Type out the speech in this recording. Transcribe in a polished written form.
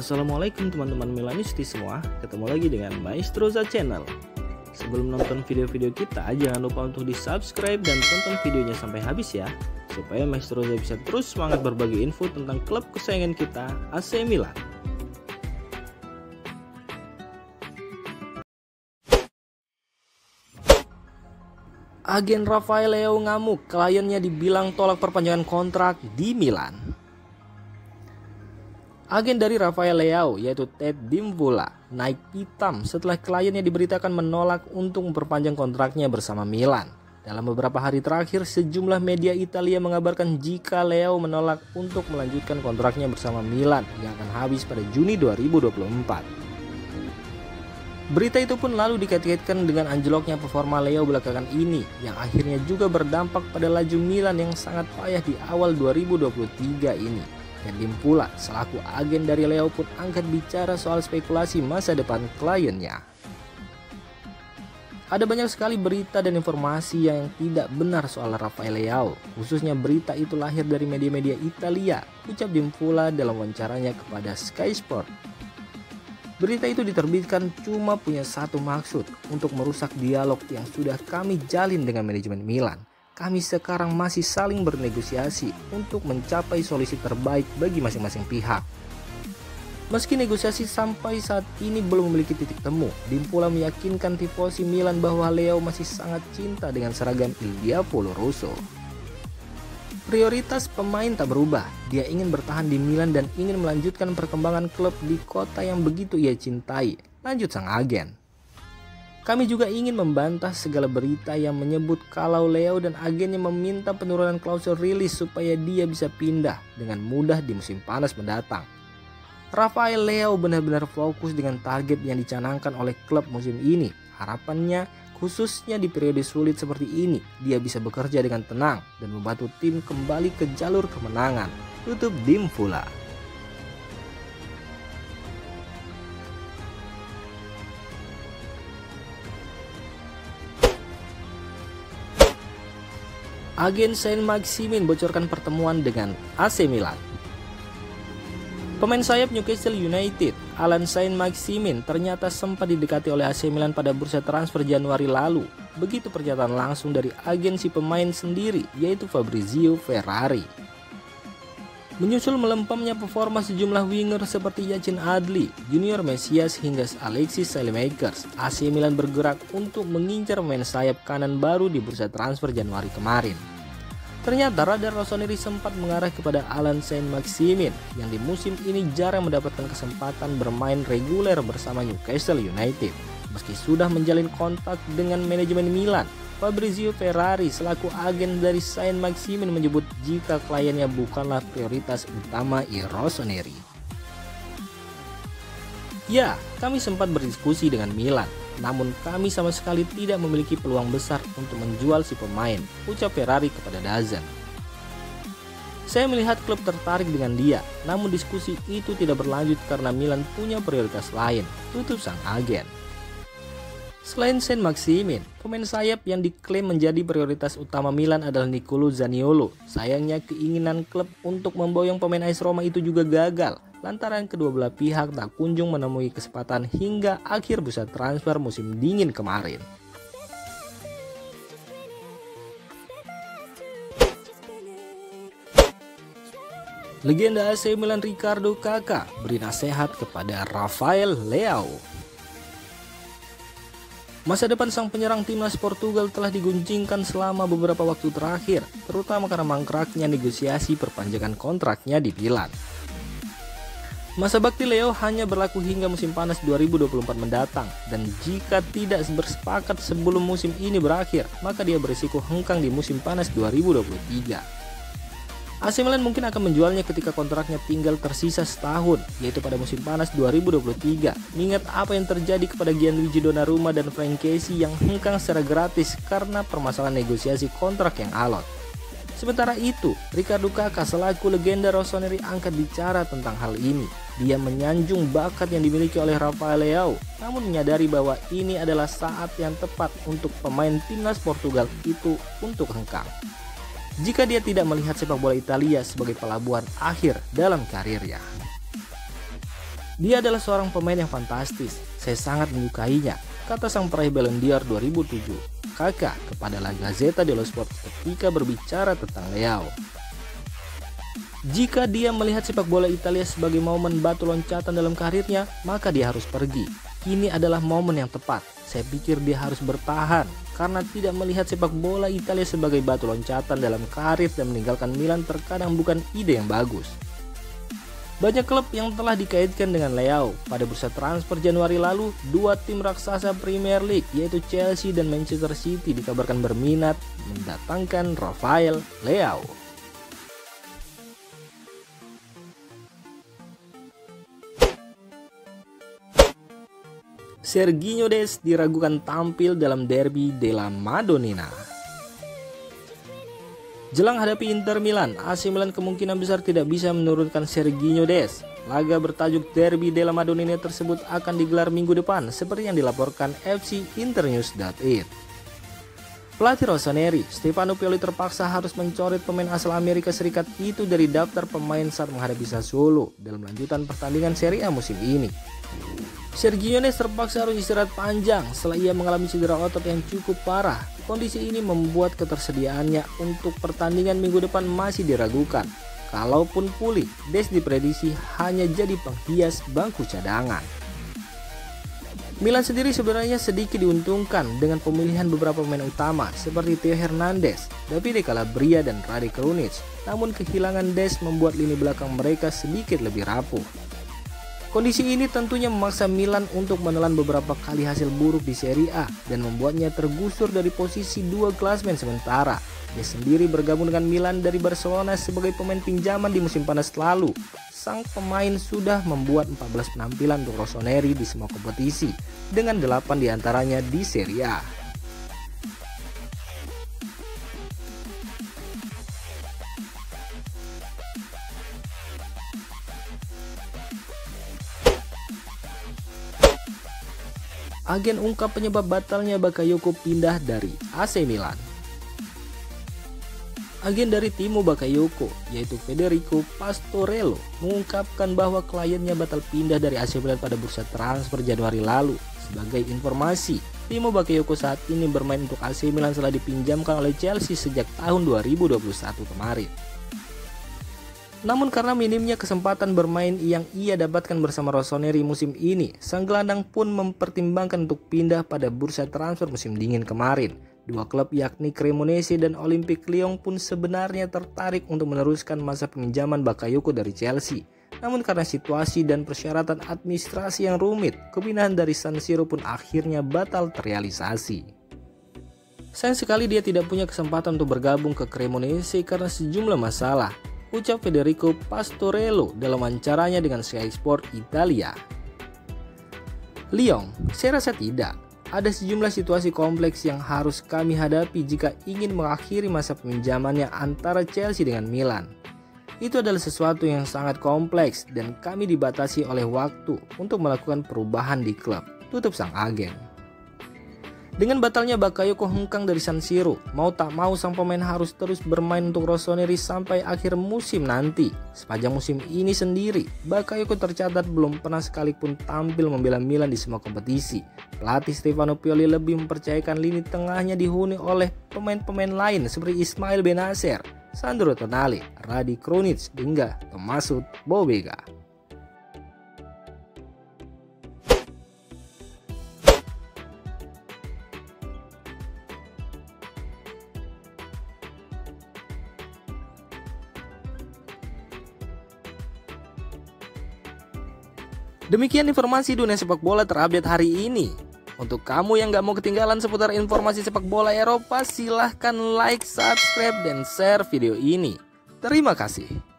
Assalamualaikum teman-teman Milanisti semua, ketemu lagi dengan Maestroza Channel. Sebelum nonton video-video kita, jangan lupa untuk di subscribe dan tonton videonya sampai habis ya, supaya Maestroza bisa terus semangat berbagi info tentang klub kesayangan kita, AC Milan. Agen Rafael Leao ngamuk, kliennya dibilang tolak perpanjangan kontrak di Milan. Agen dari Rafael Leao yaitu Ted Dimvula naik pitam setelah kliennya diberitakan menolak untuk memperpanjang kontraknya bersama Milan. Dalam beberapa hari terakhir, sejumlah media Italia mengabarkan jika Leao menolak untuk melanjutkan kontraknya bersama Milan yang akan habis pada Juni 2024. Berita itu pun lalu dikait-kaitkan dengan anjloknya performa Leao belakangan ini yang akhirnya juga berdampak pada laju Milan yang sangat payah di awal 2023 ini. Dan Dimvula selaku agen dari Leao pun angkat bicara soal spekulasi masa depan kliennya. Ada banyak sekali berita dan informasi yang tidak benar soal Rafael Leao, khususnya berita itu lahir dari media-media Italia, ucap Dimvula dalam wawancaranya kepada Sky Sport. Berita itu diterbitkan cuma punya satu maksud, untuk merusak dialog yang sudah kami jalin dengan manajemen Milan. Kami sekarang masih saling bernegosiasi untuk mencapai solusi terbaik bagi masing-masing pihak. Meski negosiasi sampai saat ini belum memiliki titik temu, Dimvula meyakinkan tifosi Milan bahwa Leao masih sangat cinta dengan seragam Il Diavolo Rosso. Prioritas pemain tak berubah, dia ingin bertahan di Milan dan ingin melanjutkan perkembangan klub di kota yang begitu ia cintai, lanjut sang agen. Kami juga ingin membantah segala berita yang menyebut kalau Leao dan agennya meminta penurunan klausul rilis supaya dia bisa pindah dengan mudah di musim panas mendatang. Rafael Leao benar-benar fokus dengan target yang dicanangkan oleh klub musim ini. Harapannya, khususnya di periode sulit seperti ini, dia bisa bekerja dengan tenang dan membantu tim kembali ke jalur kemenangan, tutup Dimvula. Agen Saint-Maximin bocorkan pertemuan dengan AC Milan. Pemain sayap Newcastle United, Allan Saint-Maximin ternyata sempat didekati oleh AC Milan pada bursa transfer Januari lalu. Begitu pernyataan langsung dari agen si pemain sendiri, yaitu Fabrizio Ferrari. Menyusul melempemnya performa sejumlah winger seperti Yacine Adli, Junior Mesias hingga Alexis Saelemaekers, AC Milan bergerak untuk mengincar pemain sayap kanan baru di bursa transfer Januari kemarin. Ternyata radar rossoneri sempat mengarah kepada Allan Saint-Maximin yang di musim ini jarang mendapatkan kesempatan bermain reguler bersama Newcastle United. Meski sudah menjalin kontak dengan manajemen Milan, Fabrizio Ferrari selaku agen dari Saint-Maximin menyebut jika kliennya bukanlah prioritas utama i rossoneri. Ya, kami sempat berdiskusi dengan Milan, namun kami sama sekali tidak memiliki peluang besar untuk menjual si pemain, ucap Ferrari kepada DAZN. Saya melihat klub tertarik dengan dia, namun diskusi itu tidak berlanjut karena Milan punya prioritas lain, tutup sang agen. Selain Saint-Maximin, pemain sayap yang diklaim menjadi prioritas utama Milan adalah Nicolo Zaniolo. Sayangnya keinginan klub untuk memboyong pemain AS Roma itu juga gagal, lantaran kedua belah pihak tak kunjung menemui kesempatan hingga akhir bursa transfer musim dingin kemarin. Legenda AC Milan Ricardo Kakà beri nasihat kepada Rafael Leao. Masa depan sang penyerang timnas Portugal telah diguncingkan selama beberapa waktu terakhir, terutama karena mangkraknya negosiasi perpanjangan kontraknya di Milan. Masa bakti Leao hanya berlaku hingga musim panas 2024 mendatang, dan jika tidak bersepakat sebelum musim ini berakhir, maka dia berisiko hengkang di musim panas 2023. AC Milan mungkin akan menjualnya ketika kontraknya tinggal tersisa setahun, yaitu pada musim panas 2023. Mengingat apa yang terjadi kepada Gianluigi Donnarumma dan Frank Kessie yang hengkang secara gratis karena permasalahan negosiasi kontrak yang alot. Sementara itu, Ricardo Kakà selaku legenda rossoneri angkat bicara tentang hal ini. Dia menyanjung bakat yang dimiliki oleh Rafael Leao, namun menyadari bahwa ini adalah saat yang tepat untuk pemain timnas Portugal itu untuk hengkang. jika dia tidak melihat sepak bola Italia sebagai pelabuhan akhir dalam karirnya. Dia adalah seorang pemain yang fantastis, saya sangat menyukainya, kata sang peraih Ballon d'Or 2007, Kakak kepada La Gazzetta dello Sport ketika berbicara tentang Leao. Jika dia melihat sepak bola Italia sebagai momen batu loncatan dalam karirnya, maka dia harus pergi. Ini adalah momen yang tepat. Saya pikir dia harus bertahan karena tidak melihat sepak bola Italia sebagai batu loncatan dalam karir dan meninggalkan Milan terkadang bukan ide yang bagus. Banyak klub yang telah dikaitkan dengan Leao. Pada bursa transfer Januari lalu, dua tim raksasa Premier League yaitu Chelsea dan Manchester City dikabarkan berminat mendatangkan Rafael Leao. Serginho Dest diragukan tampil dalam derby della Madonnina. Jelang hadapi Inter Milan, AC Milan kemungkinan besar tidak bisa menurunkan Serginho Dest. Laga bertajuk Derby della Madonnina tersebut akan digelar minggu depan seperti yang dilaporkan FC Internews.it. Pelatih Rossoneri, Stefano Pioli terpaksa harus mencoret pemain asal Amerika Serikat itu dari daftar pemain saat menghadapi Sassuolo dalam lanjutan pertandingan Serie A musim ini. Serginho Dest terpaksa harus istirahat panjang setelah ia mengalami cedera otot yang cukup parah. Kondisi ini membuat ketersediaannya untuk pertandingan minggu depan masih diragukan. Kalaupun pulih, Dest diprediksi hanya jadi penghias bangku cadangan. Milan sendiri sebenarnya sedikit diuntungkan dengan pemilihan beberapa pemain utama seperti Theo Hernandez, Davide Calabria, dan Rade Krunic. Namun kehilangan Dest membuat lini belakang mereka sedikit lebih rapuh. Kondisi ini tentunya memaksa Milan untuk menelan beberapa kali hasil buruk di Serie A dan membuatnya tergusur dari posisi dua klasmen sementara. Dia sendiri bergabung dengan Milan dari Barcelona sebagai pemain pinjaman di musim panas lalu. Sang pemain sudah membuat 14 penampilan untuk Rossoneri di semua kompetisi, dengan 8 diantaranya di Serie A. Agen ungkap penyebab batalnya Bakayoko pindah dari AC Milan. Agen dari Timo Bakayoko, yaitu Federico Pastorello, mengungkapkan bahwa kliennya batal pindah dari AC Milan pada bursa transfer Januari lalu. Sebagai informasi, Timo Bakayoko saat ini bermain untuk AC Milan setelah dipinjamkan oleh Chelsea sejak tahun 2021 kemarin. Namun karena minimnya kesempatan bermain yang ia dapatkan bersama Rossoneri musim ini, sang gelandang pun mempertimbangkan untuk pindah pada bursa transfer musim dingin kemarin. Dua klub yakni Cremonese dan Olympique Lyon pun sebenarnya tertarik untuk meneruskan masa peminjaman Bakayoko dari Chelsea. Namun karena situasi dan persyaratan administrasi yang rumit, kepindahan dari San Siro pun akhirnya batal terrealisasi. Sayang sekali dia tidak punya kesempatan untuk bergabung ke Cremonese karena sejumlah masalah, ucap Federico Pastorello dalam wawancaranya dengan Sky Sport Italia. Lyon, saya rasa tidak. Ada sejumlah situasi kompleks yang harus kami hadapi jika ingin mengakhiri masa peminjamannya antara Chelsea dengan Milan. Itu adalah sesuatu yang sangat kompleks dan kami dibatasi oleh waktu untuk melakukan perubahan di klub, tutup sang agen. Dengan batalnya Bakayoko hengkang dari San Siro, mau tak mau sang pemain harus terus bermain untuk Rossoneri sampai akhir musim nanti. Sepanjang musim ini sendiri, Bakayoko tercatat belum pernah sekalipun tampil membela Milan di semua kompetisi. Pelatih Stefano Pioli lebih mempercayakan lini tengahnya dihuni oleh pemain-pemain lain seperti Ismail Benacer, Sandro Tonali, Rade Krunic, hingga Tommaso Pobega. Demikian informasi dunia sepak bola terupdate hari ini. Untuk kamu yang gak mau ketinggalan seputar informasi sepak bola Eropa, silahkan like, subscribe, dan share video ini. Terima kasih.